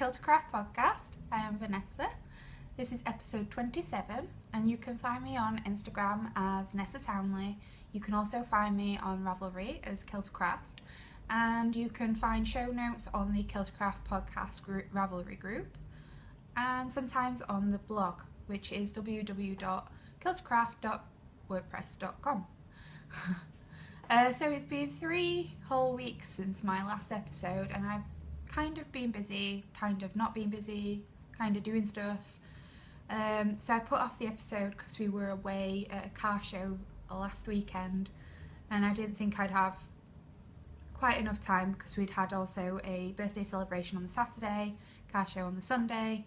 Killtocraft Podcast. I am Vanessa. This is episode 27 and you can find me on Instagram as Nessa Townley. You can also find me on Ravelry as Killtocraft, and you can find show notes on the Killtocraft Podcast Group Ravelry Group, and sometimes on the blog, which is www.killtocraft.wordpress.com. So it's been 3 whole weeks since my last episode, and I've kind of been busy, kind of not been busy, kind of doing stuff. So I put off the episode because we were away at a car show last weekend, and I didn't think I'd have quite enough time because we'd had also a birthday celebration on the Saturday, car show on the Sunday,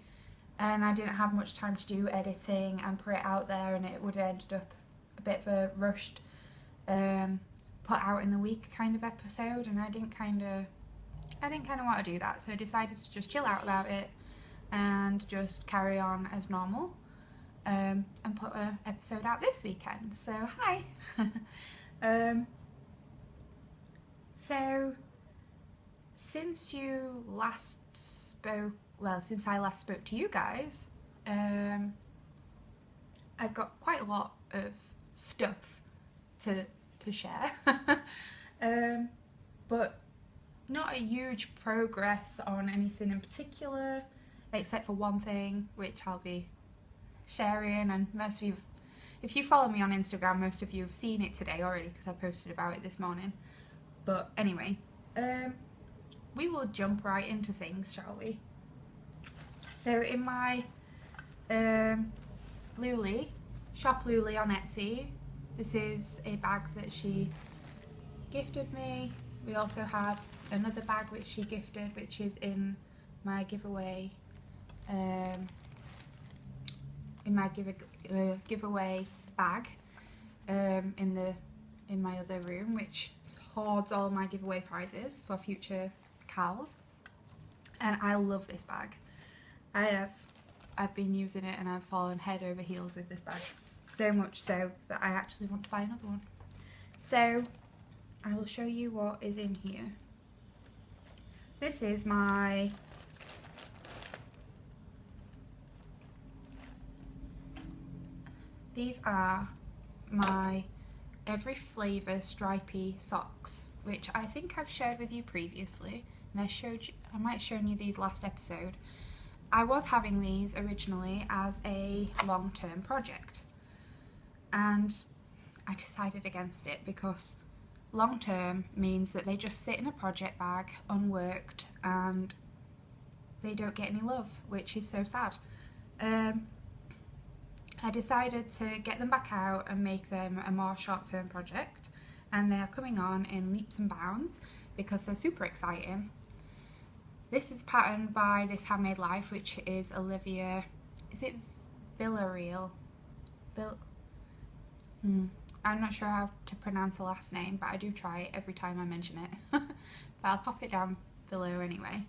and I didn't have much time to do editing and put it out there, and it would have ended up a bit of a rushed put out in the week kind of episode, and I didn't kind of want to do that, so I decided to just chill out about it and just carry on as normal, and put an episode out this weekend. So hi. So since you last spoke, since I last spoke to you guys, I've got quite a lot of stuff to share, but not a huge progress on anything in particular, except for one thing which I'll be sharing, and most of you, if you follow me on Instagram, most of you have seen it today already because I posted about it this morning. But anyway, we will jump right into things, shall we? So in my Luli, shop Luli on Etsy, this is a bag that she gifted me. We also have another bag which she gifted, which is in my giveaway, giveaway bag in my other room, which hoards all my giveaway prizes for future Kals. And I love this bag. I've been using it and I've fallen head over heels with this bag, so much so that I actually want to buy another one. So I will show you what is in here. This is these are my every flavour stripy socks, which I think I've shared with you previously, and I might have shown you these last episode. I was having these originally as a long-term project, and I decided against it because long-term means that they just sit in a project bag unworked and they don't get any love, which is so sad. I decided to get them back out and make them a more short-term project, and they are coming on in leaps and bounds because they're super exciting. This is patterned by This Handmade Life, which is Olivia, is it Villarreal? I'm not sure how to pronounce the last name, but I do try it every time I mention it. But I'll pop it down below anyway.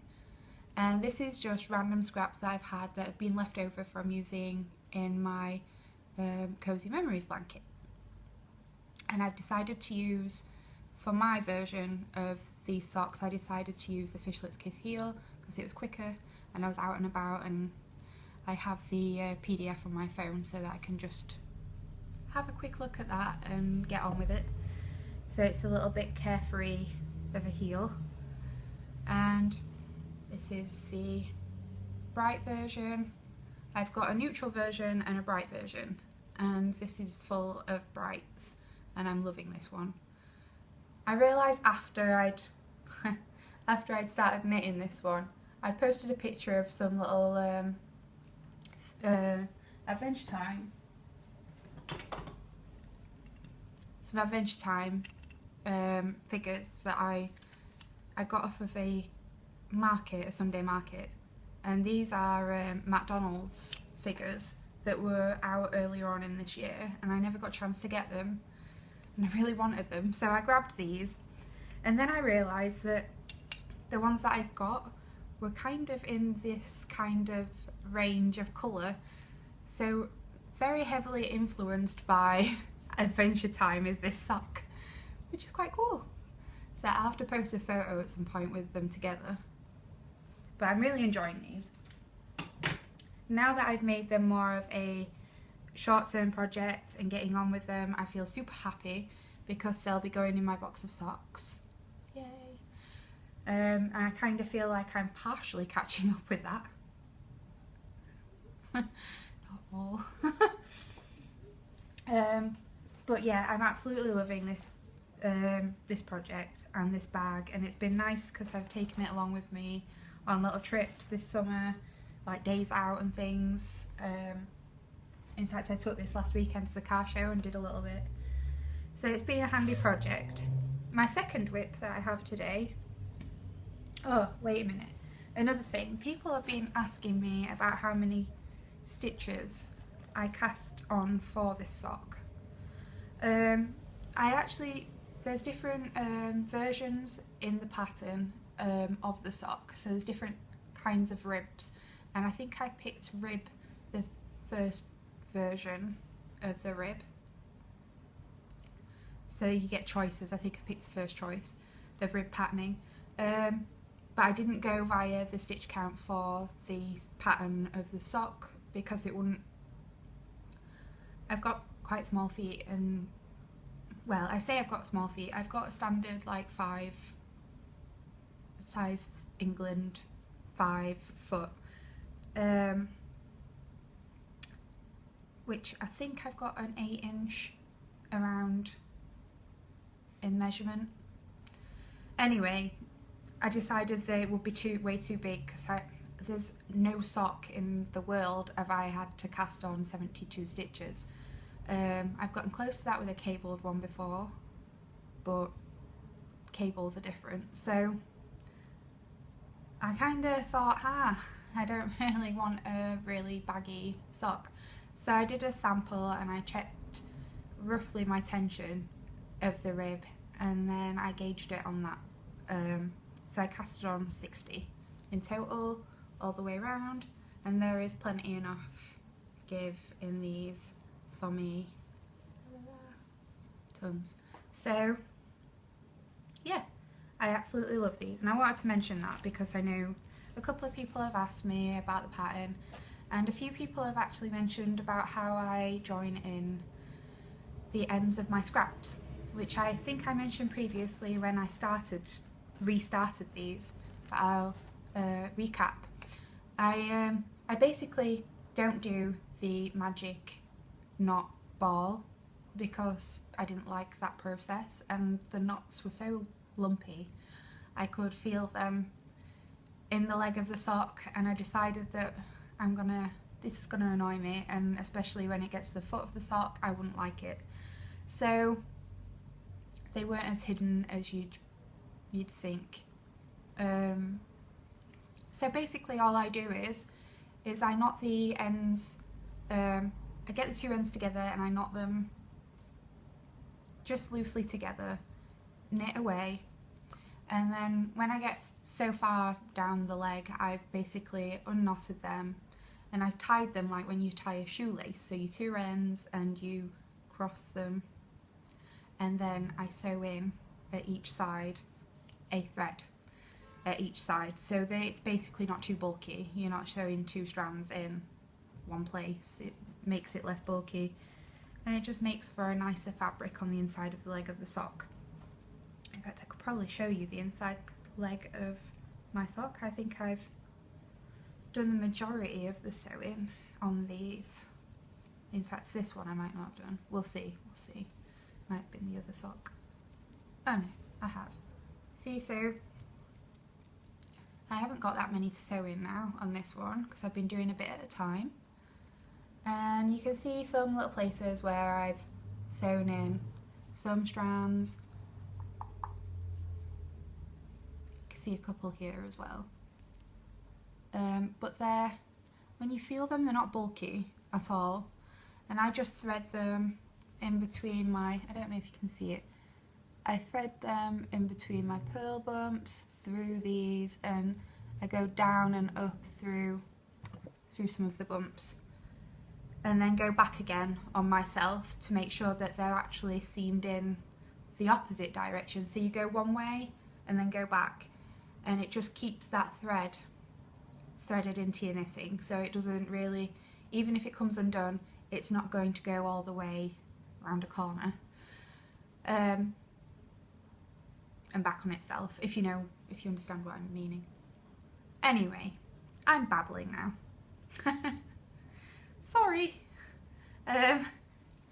And this is just random scraps that I've had that have been left over from using in my Cozy Memories blanket. And I've decided to use, for my version of these socks, I decided to use the Fishlets Kiss Heel because it was quicker and I was out and about, and I have the PDF on my phone so that I can just have a quick look at that and get on with it. So it's a little bit carefree of a heel. And this is the bright version. I've got a neutral version and a bright version, and this is full of brights, and I'm loving this one. I realised after I'd started knitting this one, I'd posted a picture of some little Adventure Time figures that I got off of a Sunday market, and these are McDonald's figures that were out earlier on in this year, and I never got a chance to get them, and I really wanted them, so I grabbed these. And then I realised that the ones that I got were kind of in this kind of range of colour, so very heavily influenced by Adventure Time is this sock, which is quite cool. So I'll have to post a photo at some point with them together. but I'm really enjoying these. Now that I've made them more of a short-term project and getting on with them, I feel super happy because they'll be going in my box of socks. Yay! And I kind of feel like I'm partially catching up with that. Not all. But yeah, I'm absolutely loving this this project and this bag, and it's been nice because I've taken it along with me on little trips this summer, like days out and things. In fact, I took this last weekend to the car show and did a little bit. So it's been a handy project. My second whip that I have today... Oh, wait a minute. Another thing. People have been asking me about how many stitches I cast on for this sock. There's different versions in the pattern of the sock. So there's different kinds of ribs. And I think I picked rib, the first version of the rib. So you get choices. I think I picked the first choice of rib patterning. But I didn't go via the stitch count for the pattern of the sock because it wouldn't... I've got quite small feet, and well, I say I've got small feet. I've got a standard like 5 size England 5 foot, which I think I've got an 8-inch around in measurement. Anyway, I decided they would be way too big because there's no sock in the world have I had to cast on 72 stitches. I've gotten close to that with a cabled one before, but cables are different. So I kind of thought, I don't really want a really baggy sock. So I did a sample and I checked roughly my tension of the rib, and then I gauged it on that. So I cast it on 60 in total, all the way around, and there is plenty enough give in these for me. Tons. So yeah, I absolutely love these, and I wanted to mention that because I know a couple of people have asked me about the pattern, and a few people have actually mentioned about how I join in the ends of my scraps, which I think I mentioned previously when I restarted these, but I'll recap. I basically don't do the magic knot ball because I didn't like that process, and the knots were so lumpy. I could feel them in the leg of the sock, and I decided that this is gonna annoy me, and especially when it gets to the foot of the sock, I wouldn't like it. So they weren't as hidden as you'd think. So basically all I do is I knot the ends, I get the two ends together and I knot them just loosely together, knit away, and then when I get so far down the leg, I've basically unknotted them and I've tied them like when you tie a shoelace. So you two ends and you cross them, and then I sew in at each side a thread at each side, so that it's basically not too bulky. You're not sewing 2 strands in one place. It makes it less bulky, and it just makes for a nicer fabric on the inside of the leg of the sock. In fact, I could probably show you the inside leg of my sock. I think I've done the majority of the sewing on these. In fact, this one I might not have done. We'll see. Might have been the other sock. Oh no, I have. See, so I haven't got that many to sew in now on this one because I've been doing a bit at a time. And you can see some little places where I've sewn in some strands. You can see a couple here as well. But when you feel them, they're not bulky at all. And I just thread them in between my, I don't know if you can see it, I thread them in between my purl bumps through these, and I go down and up through some of the bumps, and then go back again on myself to make sure that they're actually seamed in the opposite direction. So you go one way and then go back, and it just keeps that thread threaded into your knitting, so it doesn't really, even if it comes undone, it's not going to go all the way around a corner and back on itself, if you understand what I'm meaning. Anyway, I'm babbling now. Sorry. So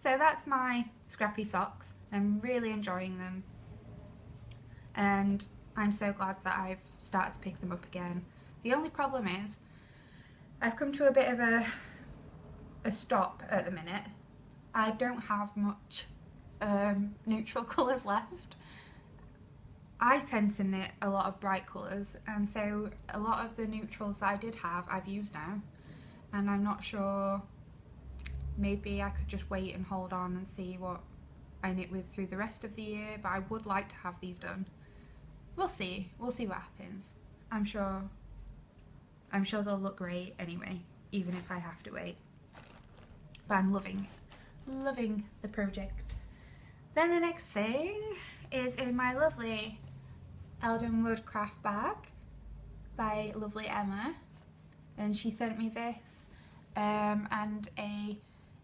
that's my scrappy socks. I'm really enjoying them, and I'm so glad that I've started to pick them up again. The only problem is I've come to a bit of a stop at the minute. I don't have much neutral colours left. I tend to knit a lot of bright colours, and so a lot of the neutrals that I did have I've used now, and I'm not sure, maybe I could just wait and hold on and see what I knit with through the rest of the year, but I would like to have these done. We'll see what happens. I'm sure they'll look great anyway, even if I have to wait. But I'm loving the project. Then the next thing is in my lovely ELDENWOOOD CRAFT bag by lovely Emma, and she sent me this and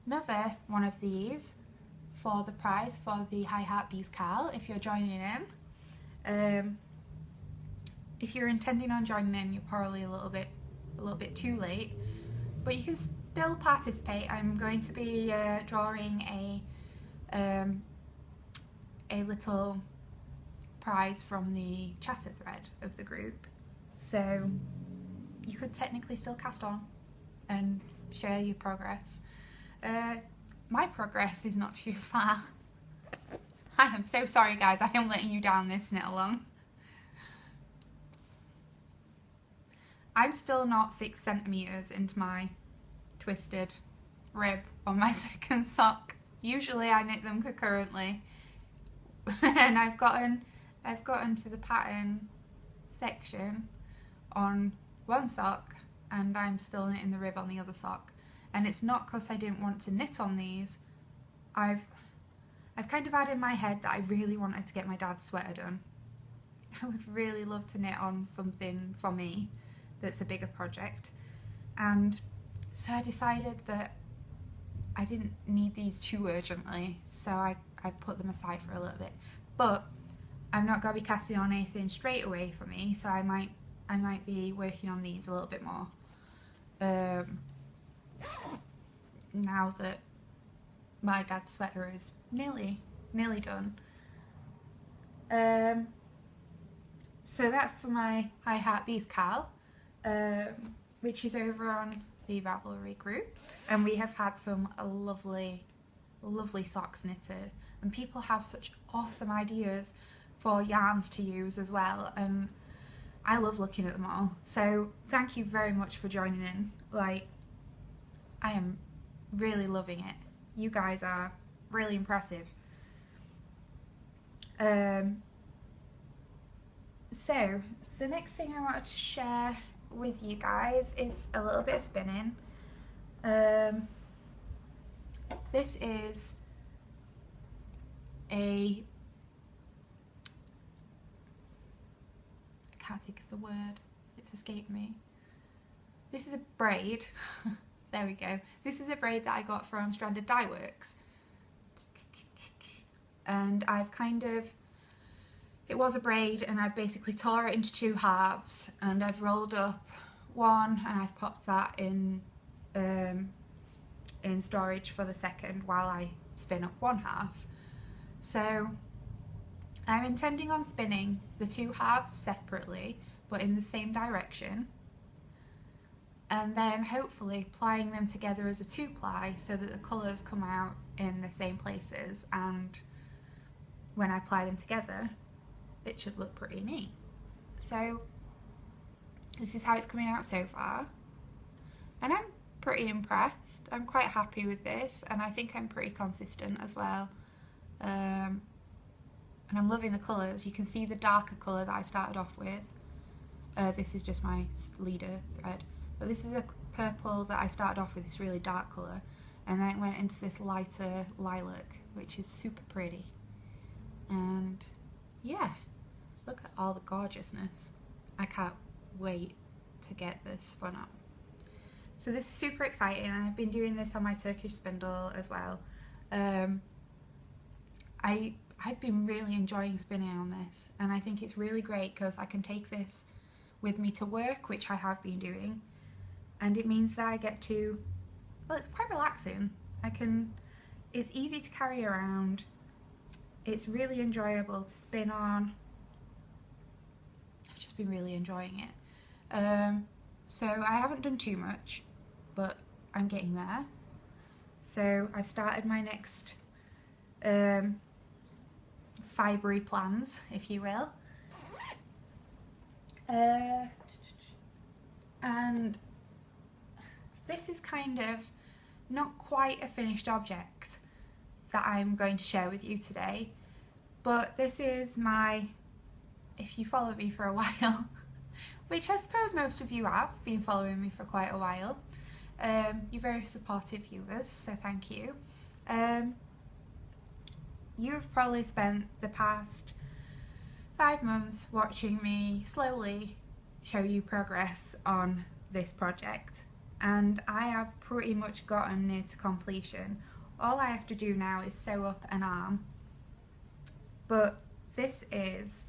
another one of these for the prize for the I Heart Bee Kal if you're joining in. If you're intending on joining in, you're probably a little bit too late, but you can still participate. I'm going to be drawing a little prize from the chatter thread of the group, so you could technically still cast on and share your progress. My progress is not too far. I am so sorry guys, I am letting you down this knit along. I'm still not 6 centimetres into my twisted rib on my second sock. Usually I knit them concurrently, and I've gotten to the pattern section on one sock and I'm still knitting the rib on the other sock. And it's not because I didn't want to knit on these. I've kind of had in my head that I really wanted to get my dad's sweater done. I would really love to knit on something for me that's a bigger project, and so I decided that I didn't need these too urgently, so I put them aside for a little bit. But I'm not going to be casting on anything straight away for me, so I might be working on these a little bit more now that my dad's sweater is nearly done. So that's for my I Heart Bee Kal, which is over on the Ravelry Group, and we have had some lovely socks knitted, and people have such awesome ideas for yarns to use as well, and I love looking at them all. So thank you very much for joining in. Like, I am really loving it. You guys are really impressive. So the next thing I wanted to share with you guys is a little bit of spinning. This is I can't think of the word, it's escaped me. This is a braid. There we go. This is a braid that I got from Stranded Dye Works, and it was a braid, and I basically tore it into 2 halves, and I've rolled up one and I've popped that in storage for the second while I spin up 1 half. So I'm intending on spinning the 2 halves separately but in the same direction, and then hopefully plying them together as a 2-ply so that the colours come out in the same places, and when I ply them together it should look pretty neat. So this is how it's coming out so far, and I'm pretty impressed. I'm quite happy with this, and I think I'm pretty consistent as well. And I'm loving the colours. You can see the darker colour that I started off with. This is just my leader thread, but this is a purple that I started off with, this really dark colour, and then it went into this lighter lilac, which is super pretty. And yeah, look at all the gorgeousness. I can't wait to get this spun up. So this is super exciting, and I've been doing this on my Turkish spindle as well. I've been really enjoying spinning on this, and I think it's really great because I can take this with me to work, which I have been doing, and it means that I get to, well, it's quite relaxing. It's easy to carry around, it's really enjoyable to spin on. I've just been really enjoying it. So I haven't done too much, but I'm getting there. So I've started my next fibery plans, if you will. And this is kind of not quite a finished object that I'm going to share with you today, but this is my, if you follow me for a while, which I suppose most of you have been following me for quite a while, you're very supportive viewers, so thank you. You've probably spent the past 5 months watching me slowly show you progress on this project, and I have pretty much gotten near to completion. All I have to do now is sew up an arm, but this is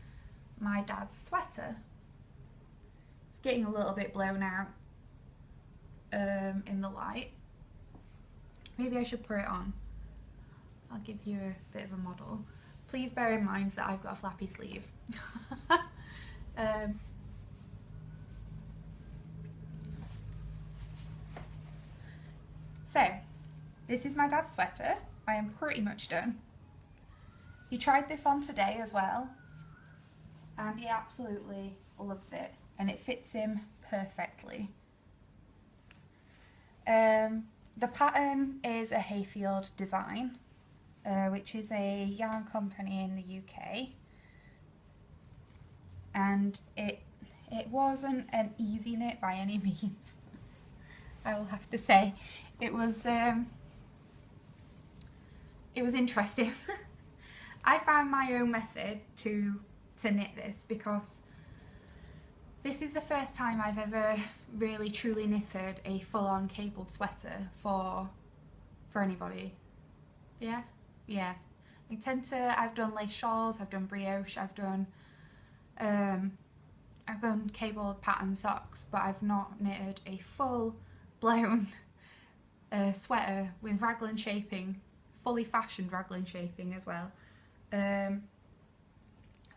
my dad's sweater. It's getting a little bit blown out in the light. Maybe I should put it on. I'll give you a bit of a model. Please bear in mind that I've got a flappy sleeve. So, this is my dad's sweater. I am pretty much done. He tried this on today as well, and he absolutely loves it, and it fits him perfectly. The pattern is a Hayfield design, which is a yarn company in the UK, and it wasn't an easy knit by any means. I will have to say it was interesting. I found my own method to knit this because this is the first time I've ever really truly knitted a full-on cabled sweater for anybody. Yeah. I've done lace shawls, I've done brioche, I've done cabled pattern socks, but I've not knitted a full-blown sweater with raglan shaping, fully fashioned raglan shaping as well,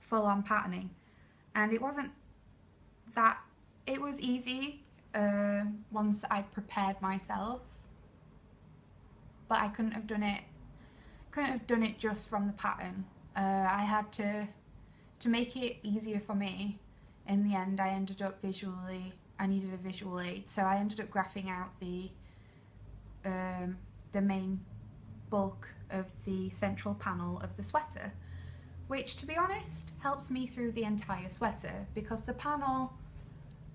full-on patterning, and it wasn't that, it was easy once I'd prepared myself, but I couldn't have done it just from the pattern. I had to make it easier for me. In the end, I ended up I needed a visual aid, so I ended up graphing out the main bulk of the central panel of the sweater, which, to be honest, helps me through the entire sweater, because the panel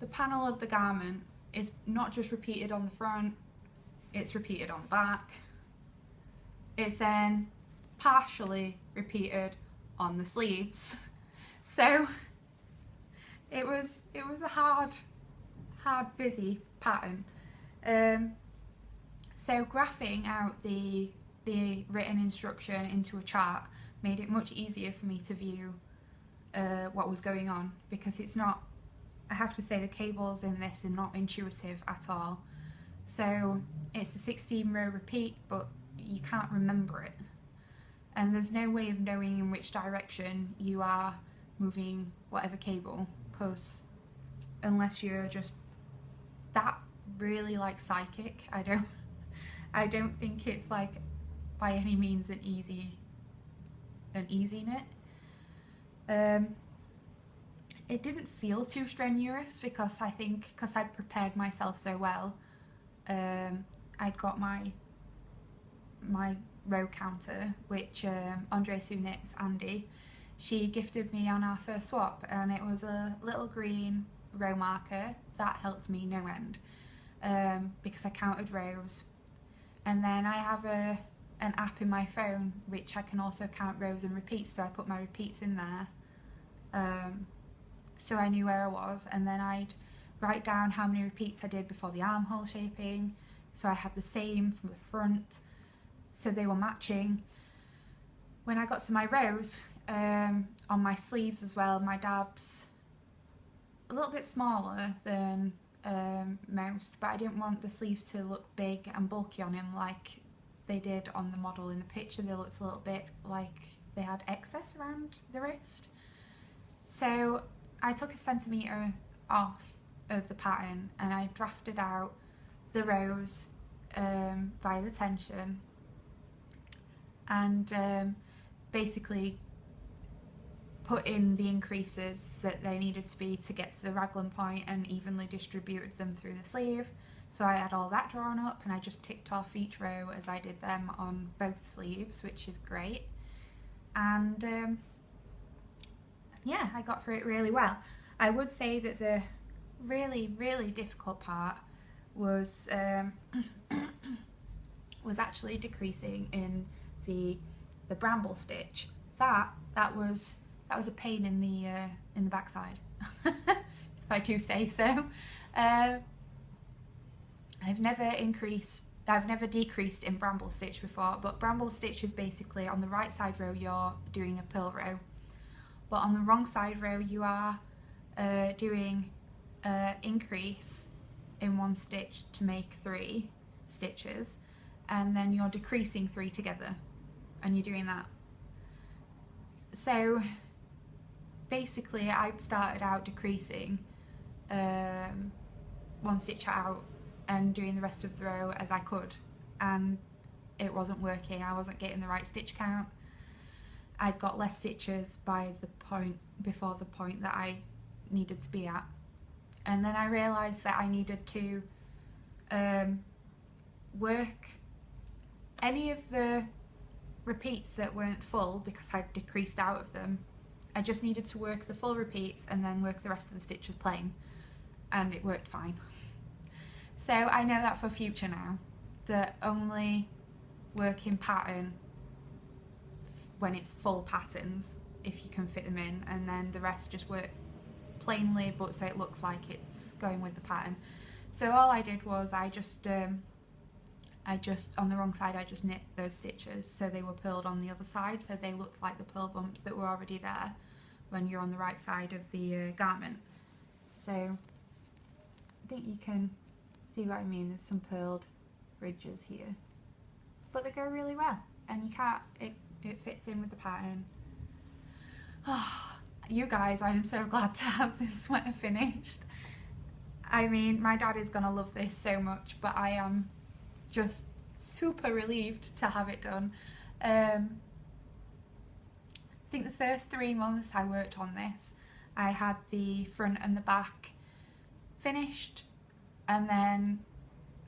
of the garment is not just repeated on the front, it's repeated on the back. It's then partially repeated on the sleeves. So it was a hard busy pattern. So graphing out the written instruction into a chart made it much easier for me to view what was going on, because it's not, I have to say, the cables in this are not intuitive at all. So it's a 16 row repeat, but you can't remember it, and there's no way of knowing in which direction you are moving whatever cable, because unless you're just that really like psychic, I don't think it's like by any means an easy knit. It didn't feel too strenuous because I think because I'd prepared myself so well. I'd got my row counter, which Andres, who knits, Andy, she gifted me on our first swap, and it was a little green row marker that helped me no end, because I counted rows. And then I have an app in my phone which I can also count rows and repeats, so I put my repeats in there, so I knew where I was, and then I'd write down how many repeats I did before the armhole shaping, so I had the same from the front, so they were matching. When I got to my rows, on my sleeves as well, my dad's a little bit smaller than most, but I didn't want the sleeves to look big and bulky on him like they did on the model in the picture. They looked a little bit like they had excess around the wrist. So I took 1 centimetre off of the pattern and I drafted out the rows by the tension, and basically put in the increases that they needed to be to get to the raglan point, and evenly distributed them through the sleeve. So I had all that drawn up and I just ticked off each row as I did them on both sleeves, which is great. And yeah, I got through it really well. I would say that the really difficult part was was actually decreasing in the Bramble Stitch. That was a pain in the backside, if I do say so. I've never decreased in Bramble Stitch before, but Bramble Stitch is basically on the right side row you're doing a purl row, but on the wrong side row you are doing increase in 1 stitch to make 3 stitches, and then you're decreasing 3 together, and you're doing that. So basically I'd started out decreasing 1 stitch out and doing the rest of the row as I could, and it wasn't working. I wasn't getting the right stitch count. I'd got less stitches by the point before the point that I needed to be at, and then I realised that I needed to work any of the repeats that weren't full because I'd decreased out of them. I just needed to work the full repeats and then work the rest of the stitches plain, and it worked fine. So I know that for future now, that only work in pattern when it's full patterns, if you can fit them in, and then the rest just work plainly, but so it looks like it's going with the pattern. So all I did was I just on the wrong side I just knit those stitches so they were purled on the other side, so they looked like the purl bumps that were already there when you're on the right side of the garment. So I think you can see what I mean. There's some purled ridges here, but they go really well, and you can't, it fits in with the pattern. Oh, you guys, I am so glad to have this sweater finished. I mean, my dad is gonna love this so much, but I am just super relieved to have it done. I think the first 3 months I worked on this, I had the front and the back finished, and then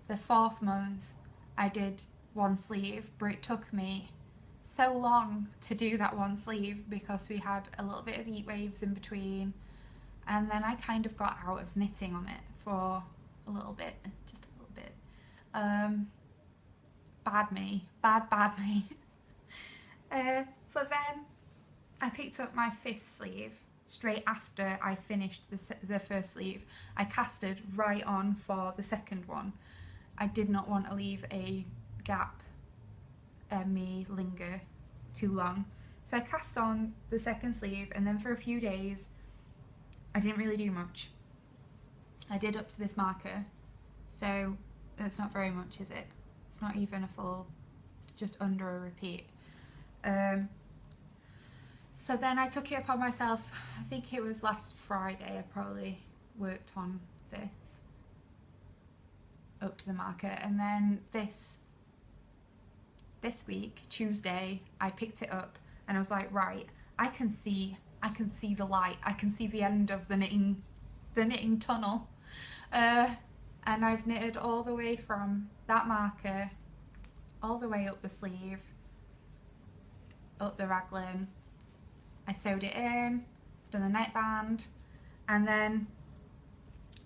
the 4th month I did 1 sleeve, but it took me so long to do that 1 sleeve because we had a little bit of heat waves in between, and then I kind of got out of knitting on it for a little bit, just a little bit. Bad me. But then I picked up my 5th sleeve straight after I finished the first sleeve. I casted right on for the second one. I did not want to leave a gap and me linger too long. So I cast on the second sleeve, and then for a few days I didn't really do much. I did up to this marker, so it's not very much, is it? It's not even a full, it's just under a repeat. So then I took it upon myself, I think it was last Friday, I probably worked on this up to the marker, and then this week, Tuesday, I picked it up and I was like, right, I can see the light, I can see the end of the knitting tunnel. And I've knitted all the way from that marker all the way up the sleeve, up the raglan. I sewed it in, done the neckband, and then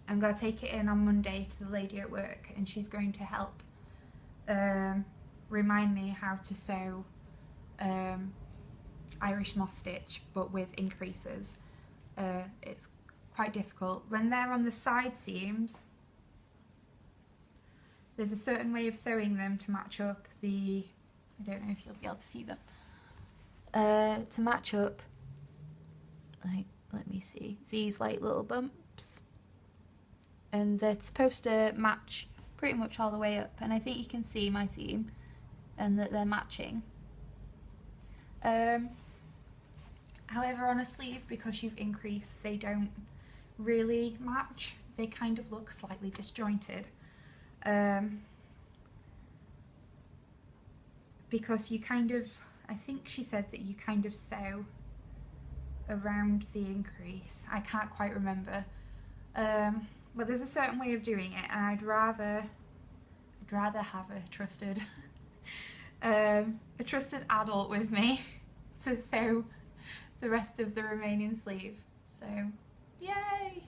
I'm going to take it in on Monday to the lady at work, and she's going to help remind me how to sew Irish moss stitch but with increases. It's quite difficult. When they're on the side seams, there's a certain way of sewing them to match up the, I don't know if you'll be able to see them, to match up, like, let me see, these like little bumps, and they're supposed to match pretty much all the way up, and I think you can see my seam and that they're matching. However, on a sleeve, because you've increased, they don't really match. They kind of look slightly disjointed. Because you kind of, I think she said that you kind of sew around the increase. I can't quite remember. But there's a certain way of doing it, and I'd rather have a trusted adult with me to sew the rest of the remaining sleeve. So yay,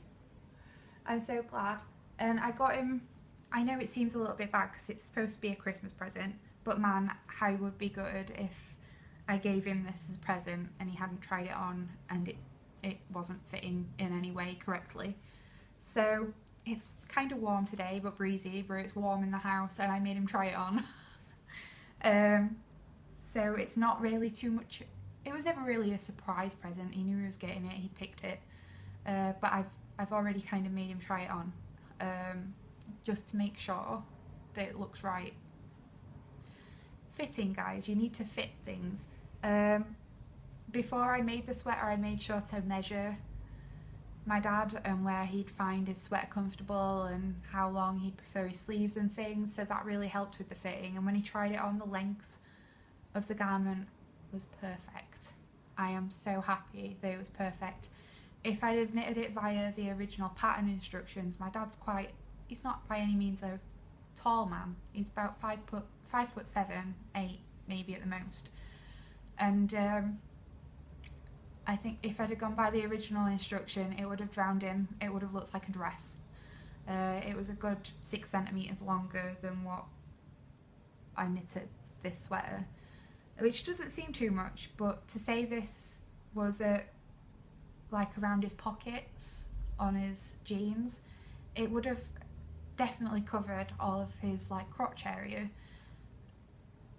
I'm so glad. And I got him, I know it seems a little bit bad because it's supposed to be a Christmas present, but man, how would be good if I gave him this as a present and he hadn't tried it on and it wasn't fitting in any way correctly. So it's kind of warm today, but breezy, but it's warm in the house, and I made him try it on. So it's not really too much. It was never really a surprise present. He knew he was getting it, he picked it. But I've already kind of made him try it on, just to make sure that it looks right. Fitting, guys, you need to fit things. Before I made the sweater, I made sure to measure my dad and where he'd find his sweater comfortable and how long he'd prefer his sleeves and things, so that really helped with the fitting. And when he tried it on, the length of the garment was perfect. I am so happy that it was perfect. If I'd have knitted it via the original pattern instructions, my dad's he's not by any means a tall man. He's about 5'7", 8 maybe at the most. And I think if I'd have gone by the original instruction, it would have drowned him. It would have looked like a dress. It was a good 6 centimetres longer than what I knitted this sweater, which doesn't seem too much, but to say this was like around his pockets on his jeans, it would have definitely covered all of his like crotch area.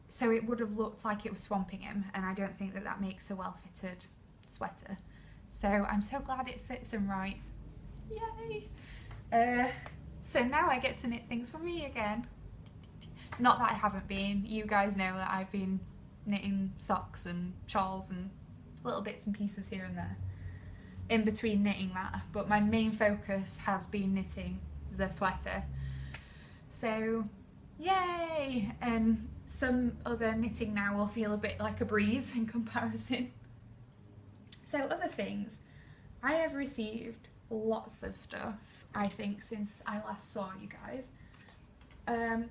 So it would have looked like it was swamping him, and I don't think that that makes a well-fitted sweater. So I'm so glad it fits him right. Yay! So now I get to knit things for me again. Not that I haven't been. You guys know that I've been knitting socks and shawls and little bits and pieces here and there in between knitting that, but my main focus has been knitting the sweater. So yay! And some other knitting now will feel a bit like a breeze in comparison. So other things, I have received lots of stuff, I think, since I last saw you guys. I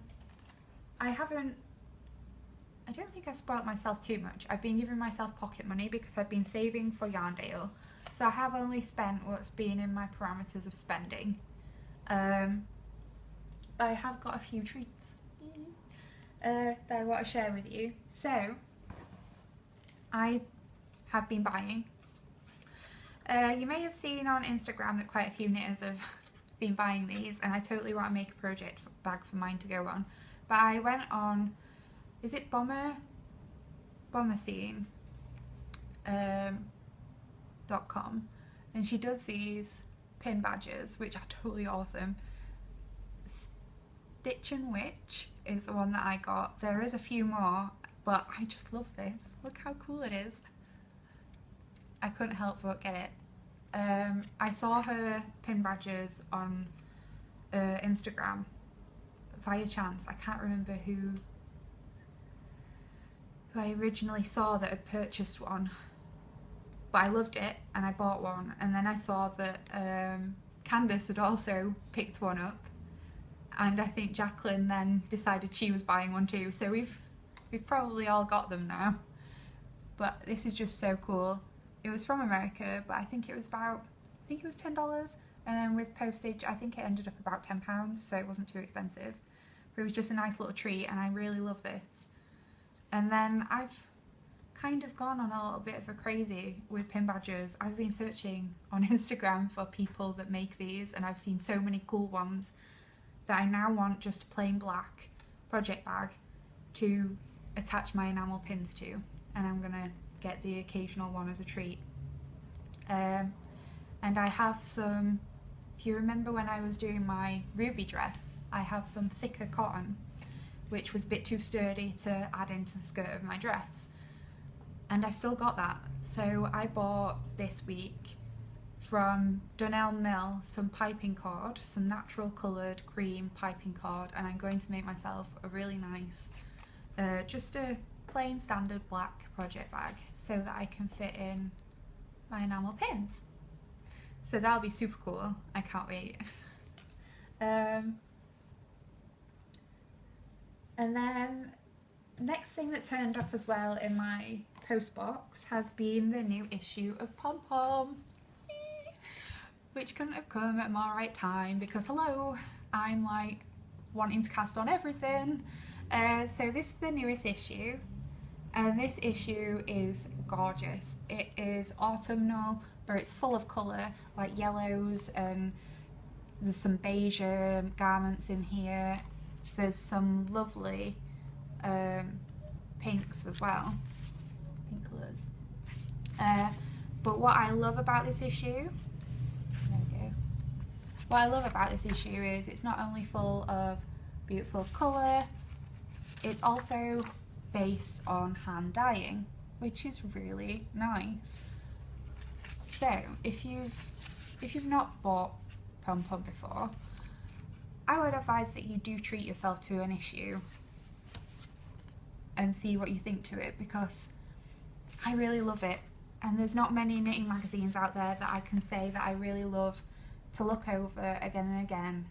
don't think I've spoilt myself too much. I've been giving myself pocket money because I've been saving for Yarndale. So I have only spent what's been in my parameters of spending. I have got a few treats that I want to share with you. So I have been buying. You may have seen on Instagram that quite a few knitters have been buying these, and I totally want to make a project bag for mine to go on. But I went on, is it Bomberscene.com, and she does these pin badges, which are totally awesome. Stitch and Witch is the one that I got. There is a few more, but I just love this. Look how cool it is. I couldn't help but get it. I saw her pin badges on Instagram via chance. I can't remember who I originally saw that had purchased one, but I loved it and I bought one. And then I saw that Candace had also picked one up, and I think Jacqueline then decided she was buying one too. So we've probably all got them now. But this is just so cool. It was from America, but I think it was $10, and then with postage I think it ended up about £10, so it wasn't too expensive. But it was just a nice little treat, and I really love this. And then I've kind of gone on a little bit of a crazy with pin badges. I've been searching on Instagram for people that make these, and I've seen so many cool ones that I now want just a plain black project bag to attach my enamel pins to, and I'm gonna get the occasional one as a treat. And I have some, if you remember when I was doing my ruby dress, I have some thicker cotton which was a bit too sturdy to add into the skirt of my dress, and I've still got that. So I bought this week from Dunelm Mill some piping cord, some natural coloured cream piping cord, and I'm going to make myself a really nice just a plain standard black project bag so that I can fit in my enamel pins. So that'll be super cool. I can't wait. And then next thing that turned up as well in my post box has been the new issue of Pom Pom, which couldn't have come at a more right time because hello, I'm like wanting to cast on everything. So this is the newest issue, and this issue is gorgeous. It is autumnal, but it's full of colour, like yellows, and there's some beige garments in here. There's some lovely pinks as well, pink colours. But what I love about this issue, there we go. What I love about this issue is it's not only full of beautiful colour, it's also based on hand dyeing, which is really nice. So if you've not bought Pom Pom before, I would advise that you do treat yourself to an issue and see what you think to it, because I really love it, and there's not many knitting magazines out there that I can say that I really love to look over again and again,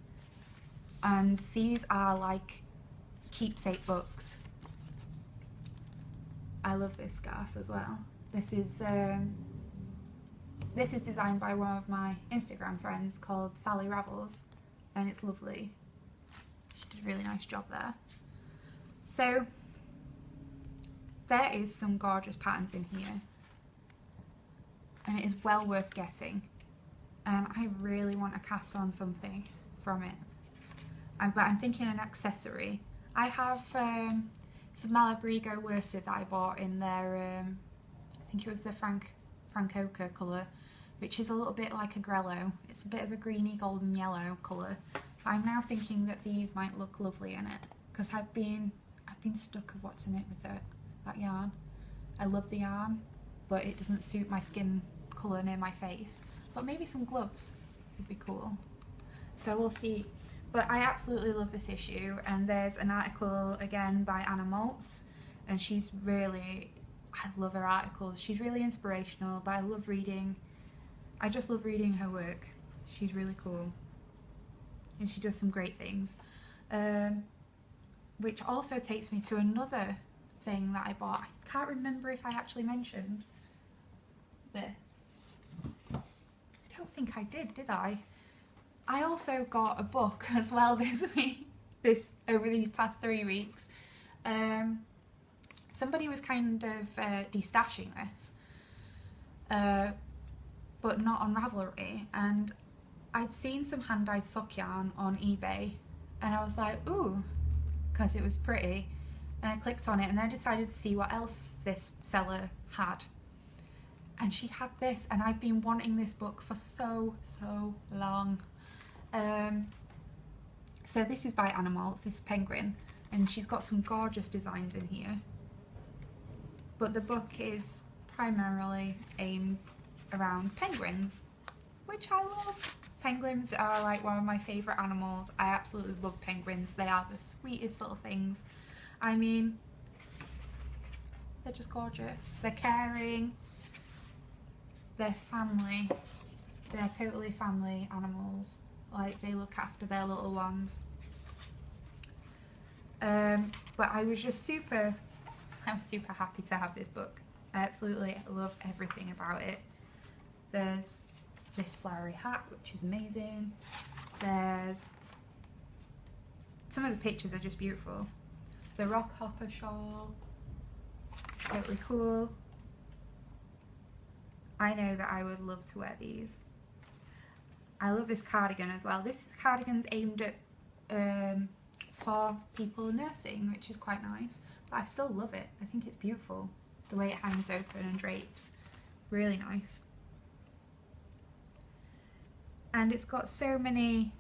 and these are like keepsake books. I love this scarf as well. This is designed by one of my Instagram friends called Sally Ravels, and it's lovely. She did a really nice job there. So there is some gorgeous patterns in here, and it is well worth getting, and I really want to cast on something from it. But I'm thinking an accessory. I have some Malabrigo worsted that I bought in their I think it was the Francoca colour, which is a little bit like a grello. It's a bit of a greeny golden yellow colour. But I'm now thinking that these might look lovely in it, because I've been stuck of what to knit with that yarn. I love the yarn, but it doesn't suit my skin colour near my face. But maybe some gloves would be cool. So we'll see. But I absolutely love this issue, and there's an article again by Anna Maltz, and she's really, I love her articles. She's really inspirational, but I just love reading her work. She's really cool, and she does some great things. Which also takes me to another thing that I bought. I can't remember if I actually mentioned this. I don't think I did I? I also got a book as well this week, over these past 3 weeks. Somebody was kind of destashing this, but not on Ravelry, and I'd seen some hand-dyed sock yarn on eBay, and I was like, ooh, because it was pretty, and I clicked on it, and I decided to see what else this seller had, and she had this, and I've been wanting this book for so long. So this is by Anna Maltz, this is Penguin, and she's got some gorgeous designs in here, but the book is primarily aimed around penguins, which I love. Penguins are like one of my favourite animals. I absolutely love penguins. They are the sweetest little things. I mean, they're just gorgeous. They're caring. They're family. They're totally family animals. Like, they look after their little ones. But I was super happy to have this book. I absolutely love everything about it. There's this flowery hat, which is amazing. There's some of the pictures are just beautiful. The rock hopper shawl. totally cool. I know that I would love to wear these. I love this cardigan as well. This cardigan's aimed at for people nursing, which is quite nice, but I still love it. I think it's beautiful, the way it hangs open and drapes. Really nice. And it's got so many,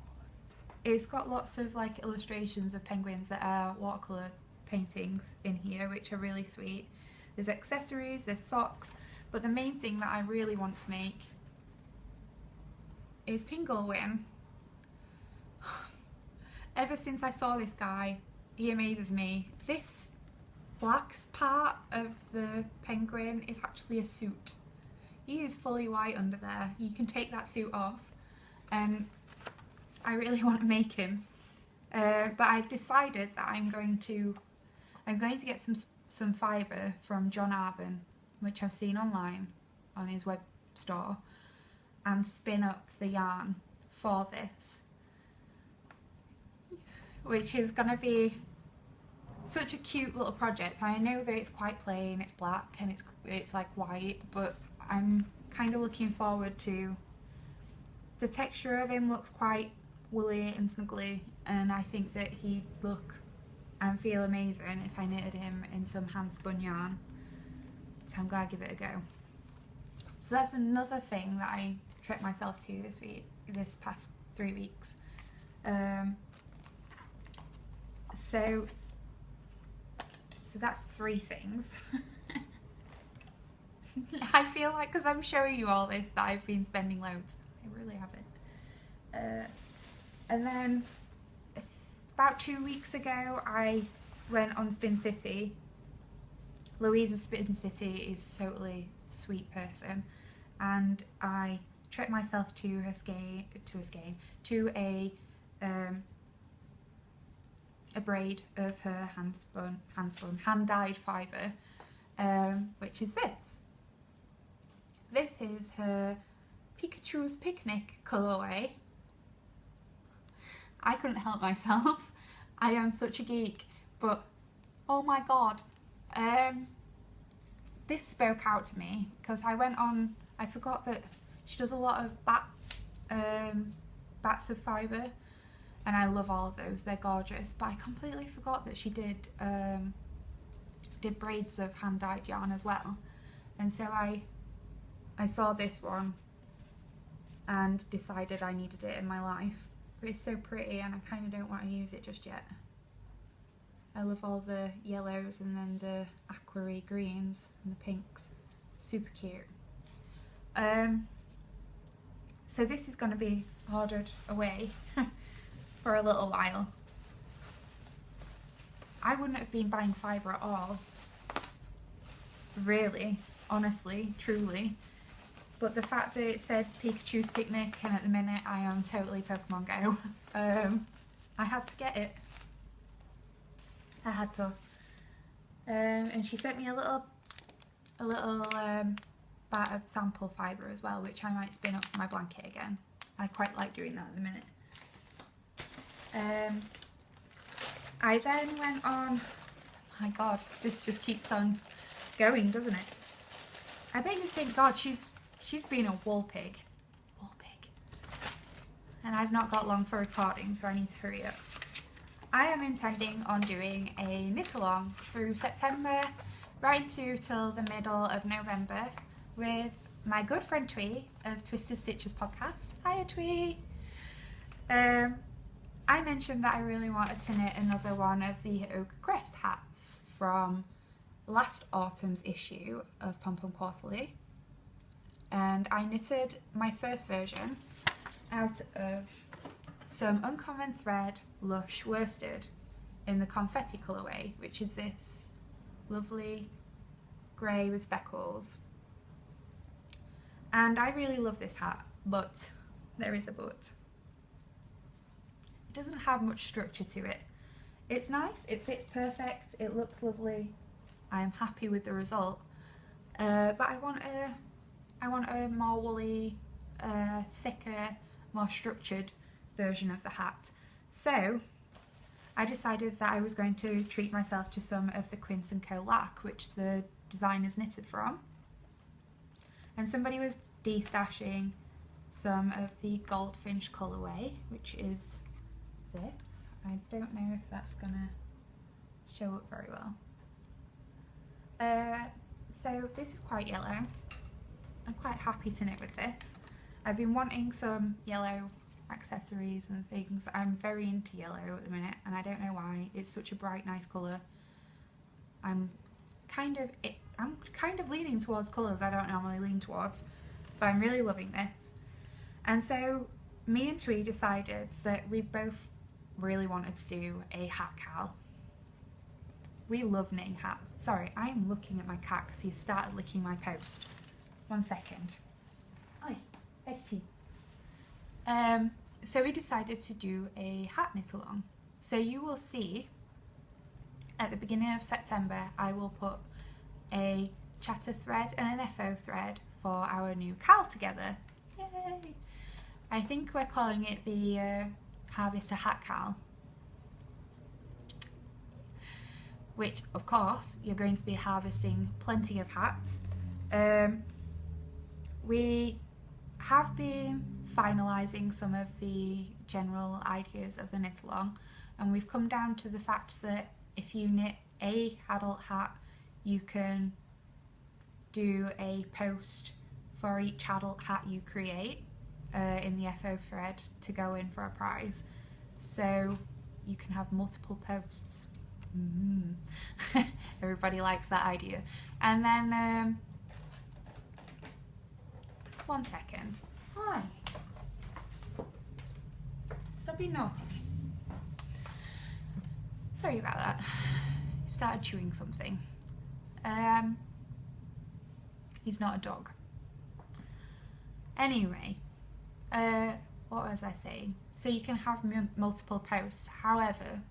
it's got lots of like illustrations of penguins that are watercolour paintings in here, which are really sweet. There's accessories, there's socks, but the main thing that I really want to make is penguin. Ever since I saw this guy, he amazes me. This black part of the penguin is actually a suit. He is fully white under there. You can take that suit off, and I really want to make him. But I've decided that I'm going to get some fibre from John Arben, which I've seen online on his web store, and spin up the yarn for this, which is going to be such a cute little project. I know that it's quite plain, it's black and it's like white, but I'm kind of looking forward to the texture of him. Looks quite woolly and snuggly, and I think that he'd look and feel amazing if I knitted him in some hand spun yarn. So I'm going to give it a go. So that's another thing that I treat myself to this past 3 weeks. So that's 3 things. I feel like, because I'm showing you all this, that I've been spending loads. I really haven't. And then about 2 weeks ago, I went on Spin City. Louise of Spin City is a totally sweet person, and I treated myself to a braid of her hand-dyed fibre, which is this. This is her Pikachus Picnic colourway. I couldn't help myself. I am such a geek, but oh my god, this spoke out to me because I forgot that she does a lot of bats of fibre, and I love all of those, they're gorgeous, but I completely forgot that she did braids of hand-dyed yarn as well. And so I saw this one and decided I needed it in my life. But it's so pretty and I kind of don't want to use it just yet. I love all the yellows and then the aqua greens and the pinks. Super cute. So this is going to be ordered away for a little while. I wouldn't have been buying fibre at all, really, honestly, truly, but the fact that it said Pikachus Picnic, and at the minute I am totally Pokemon Go, I had to get it. I had to. And she sent me a little bat of sample fibre as well, which I might spin up for my blanket again. I quite like doing that at the minute. I then went on, my god, this just keeps on going, doesn't it? I bet you think, god, she's been a wool pig. And I've not got long for recording, so I need to hurry up. I am intending on doing a knit along through September, right till the middle of November, with my good friend Twee of Twisted Stitches podcast. Hiya Twee! I mentioned that I really wanted to knit another one of the Oak Crest hats from last autumn's issue of Pom Pom Quarterly, and I knitted my first version out of some Uncommon Thread Lush worsted in the confetti colourway, which is this lovely grey with speckles. And I really love this hat, but there is a but. It doesn't have much structure to it. It's nice, it fits perfect, it looks lovely. I am happy with the result, but I want a more woolly, thicker, more structured version of the hat. So I decided that I was going to treat myself to some of the Quince & Co. Lac, which the designers knitted from. And somebody was destashing some of the Goldfinch colourway, which is this. I don't know if that's gonna show up very well. So this is quite yellow. I'm quite happy to knit with this. I've been wanting some yellow accessories and things. I'm very into yellow at the minute, and I don't know why. It's such a bright, nice colour. I'm kind of leaning towards colours I don't normally lean towards, but I'm really loving this. And so me and Twee decided that we both really wanted to do a hat cal. We love knitting hats. Sorry, I'm looking at my cat because he started licking my post. 1 second. Oi, Betty. So we decided to do a hat knit along. So you will see at the beginning of September I will put a chatter thread and an FO thread for our new cal together. Yay! I think we're calling it the Harvester Hat Cal, which of course you're going to be harvesting plenty of hats. We have been finalising some of the general ideas of the knit along, and we've come down to the fact that if you knit a adult hat, you can do a post for each adult hat you create in the FO thread to go in for a prize. So you can have multiple posts. Everybody likes that idea. And then 1 second. Hi. Stop being naughty. Sorry about that. He started chewing something. He's not a dog. Anyway, what was I saying? So you can have multiple posts. However,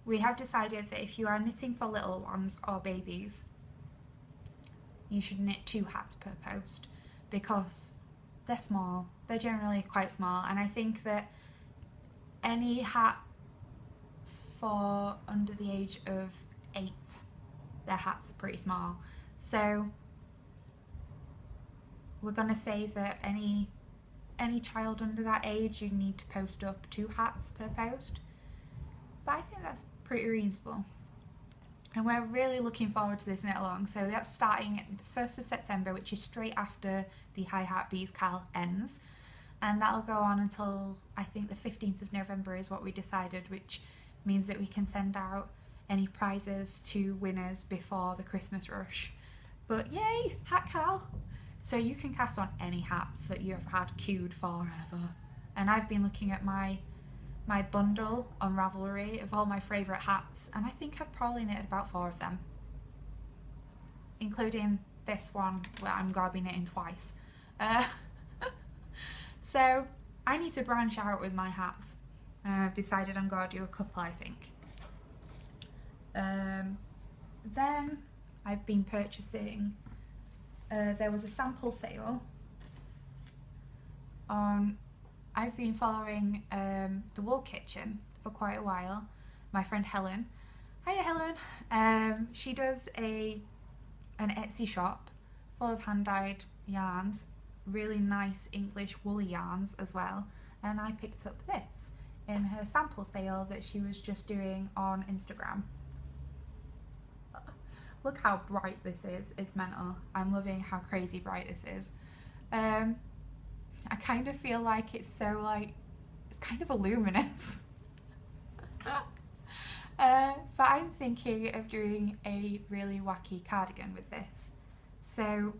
we have decided that if you are knitting for little ones or babies, you should knit 2 hats per post, because they're small. They're generally quite small, and I think that any hat for under the age of 8, their hats are pretty small. So we're going to say that any child under that age, you need to post up 2 hats per post. But I think that's pretty reasonable. And we're really looking forward to this knit along. So that's starting at the 1st of September, which is straight after the I Heart Bee Kal ends. And that'll go on until, I think, the 15th of November is what we decided, which means that we can send out any prizes to winners before the Christmas rush. But yay, hat cal! So you can cast on any hats that you have had queued forever. And I've been looking at my bundle on Ravelry of all my favourite hats, and I think I've probably knitted about 4 of them, including this one where I'm going to be knitting twice. So I need to branch out with my hats. I've decided I'm going to do a couple, I think. Then I've been purchasing, there was a sample sale on, I've been following the Wool Kitchen for quite a while. My friend Helen, hiya Helen, she does an Etsy shop full of hand-dyed yarns, really nice English woolly yarns as well, and I picked up this in her sample sale that she was just doing on Instagram. Look how bright this is, it's mental. I'm loving how crazy bright this is. I kind of feel like it's so it's kind of voluminous. But I'm thinking of doing a really wacky cardigan with this. So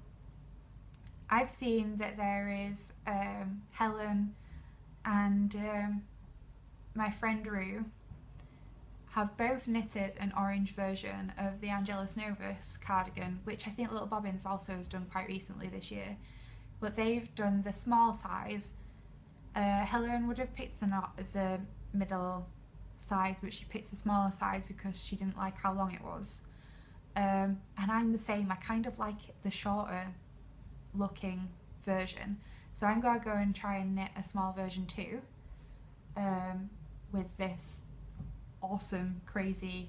I've seen that there is Helen and my friend Rue have both knitted an orange version of the Angelus Novus cardigan, which I think Little Bobbins also has done quite recently this year. But they've done the small size. Helen would have picked the middle size, but she picked the smaller size because she didn't like how long it was. And I'm the same. I kind of like the shorter looking version. So I'm going to go and try and knit a small version too, with this awesome, crazy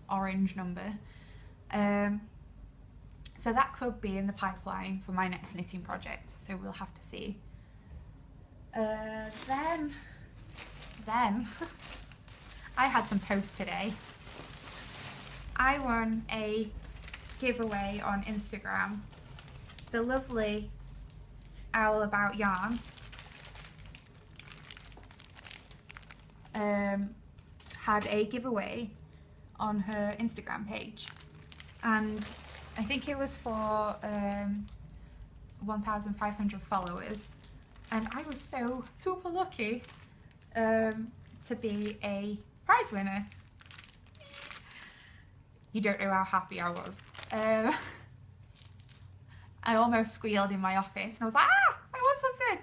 orange number. So that could be in the pipeline for my next knitting project, so we'll have to see. Then I had some posts today. I won a giveaway on Instagram. The lovely Owl About Yarn had a giveaway on her Instagram page, and I think it was for 1,500 followers, and I was so super lucky to be a prize winner. You don't know how happy I was. I almost squealed in my office and I was like, ah, I want something.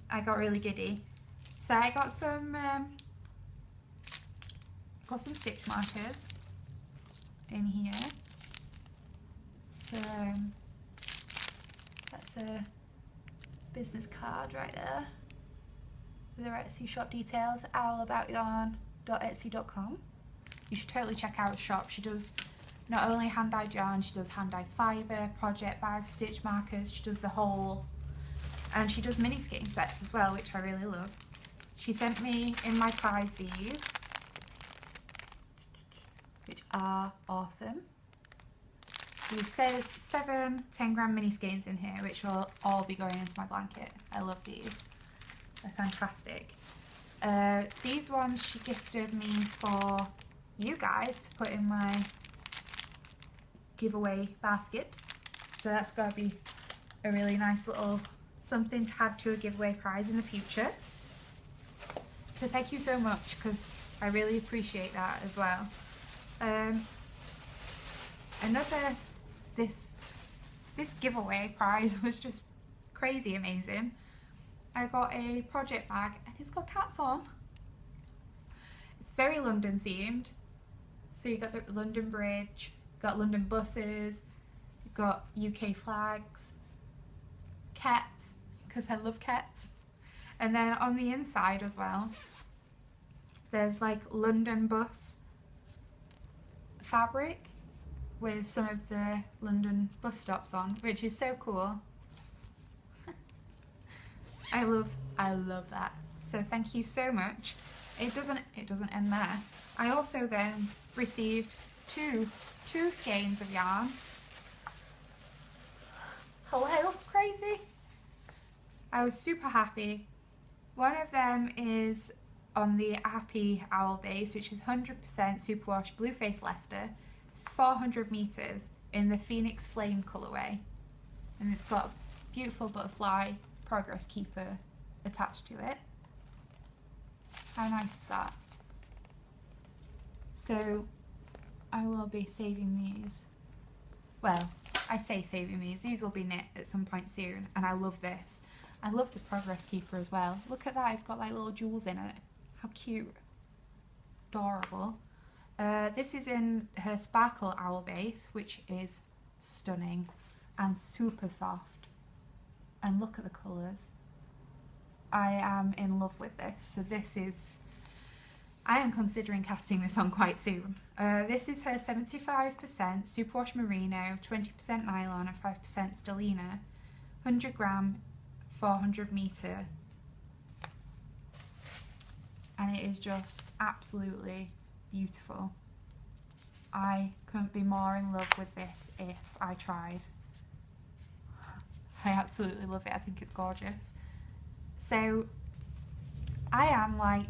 I got really giddy. So I got some stitch markers in here. So that's a business card right there with the Etsy shop details, owlaboutyarn.etsy.com. You should totally check out her shop. She does not only hand-dyed yarn, she does hand-dyed fibre, project bags, stitch markers, she does the whole, and she does mini skein sets as well, which I really love. She sent me in my prize these, which are awesome. These 7 10-gram mini skeins in here, which will all be going into my blanket. I love these. They're fantastic. These ones she gifted me for you guys to put in my giveaway basket. So that's got to be a really nice little something to add to a giveaway prize in the future. So thank you so much, because I really appreciate that as well. This giveaway prize was just crazy amazing. I got a project bag and it's got cats on. It's very London themed. So you got the London Bridge, got London buses, you've got UK flags, cats, because I love cats. And then on the inside as well, there's like London bus fabric with some of the London bus stops on, which is so cool. I love that. So thank you so much. It doesn't end there. I also then received two skeins of yarn. Hello, crazy. I was super happy. One of them is on the Happy Owl base, which is 100% superwash Blueface Leicester. It's 400 meters in the Phoenix Flame colorway, and it's got a beautiful butterfly progress keeper attached to it. How nice is that? So I will be saving these. Well, I say saving these will be knit at some point soon, and I love this. I love the progress keeper as well. Look at that, it's got like little jewels in it. How cute. Adorable. This is in her Sparkle Owl base, which is stunning and super soft. And look at the colours. I am in love with this. So I am considering casting this on quite soon. This is her 75% superwash merino, 20% nylon and 5% stellina, 100 gram, 400 meter. And it is just absolutely beautiful. I couldn't be more in love with this if I tried. I absolutely love it. I think it's gorgeous. So I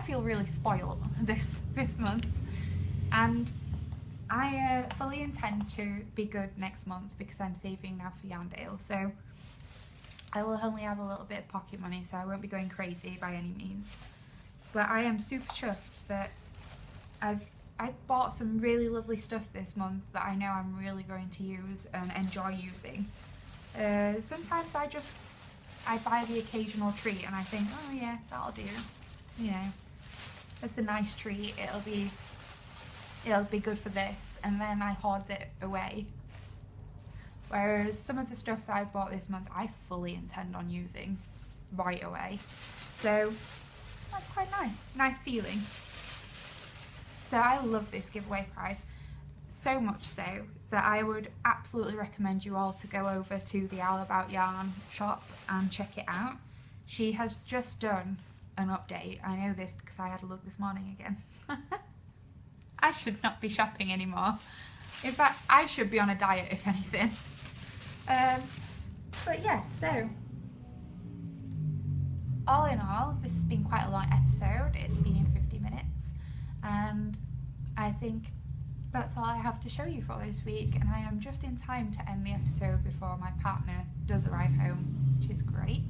feel really spoiled this month, and I fully intend to be good next month because I'm saving now for Yarndale. So I will only have a little bit of pocket money, so I won't be going crazy by any means. But I am super chuffed that I've bought some really lovely stuff this month that I know I'm really going to use and enjoy using. Sometimes I buy the occasional treat and I think, oh yeah, that'll do. You know, it's a nice treat. It'll be good for this, and then I hoard it away. Whereas some of the stuff that I bought this month, I fully intend on using right away. So that's quite nice. Nice feeling. So I love this giveaway prize. so much so that I would absolutely recommend you all to go over to the All About Yarn shop and check it out. She has just done an update. I know this because I had a look this morning again. I should not be shopping anymore. In fact, I should be on a diet, if anything. But yeah, so all in all, this has been quite a long episode. It's been 50 minutes, and I think that's all I have to show you for this week, and I am just in time to end the episode before my partner does arrive home, which is great.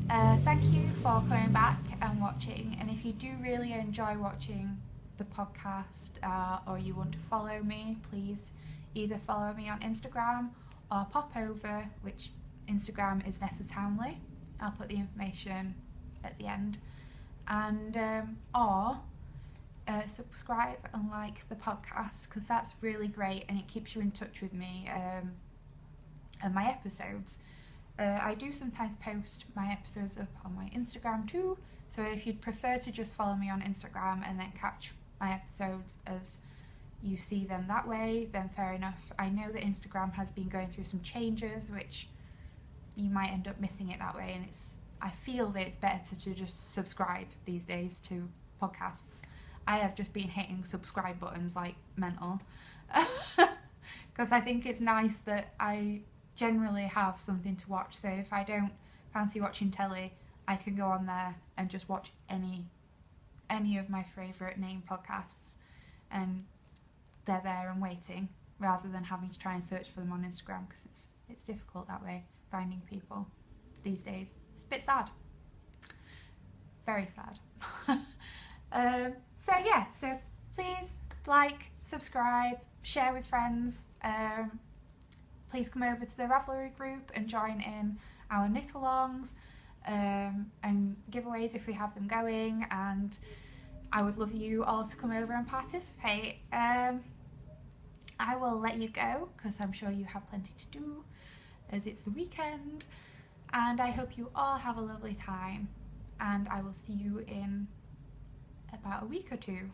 Thank you for coming back and watching, and if you do really enjoy watching the podcast or you want to follow me, please either follow me on Instagram or pop over, which Instagram is Nessa Townley. I'll put the information at the end, and or subscribe and like the podcast, because that's really great and it keeps you in touch with me and my episodes. I do sometimes post my episodes up on my Instagram too, so if you'd prefer to just follow me on Instagram and then catch my episodes as you see them that way, then fair enough. I know that Instagram has been going through some changes, which you might end up missing it that way, and I feel that it's better to just subscribe these days to podcasts. I have just been hitting subscribe buttons like mental because I think it's nice that I generally have something to watch. So if I don't fancy watching telly, I can go on there and just watch any of my favourite name podcasts, and they're there and waiting, rather than having to try and search for them on Instagram, because it's difficult that way, finding people these days. It's a bit sad. Very sad. So yeah, so please like, subscribe, share with friends. Please come over to the Ravelry Group and join in our knit-alongs and giveaways if we have them going, and I would love you all to come over and participate. I will let you go because I'm sure you have plenty to do as it's the weekend, and I hope you all have a lovely time, and I will see you in about a week or two.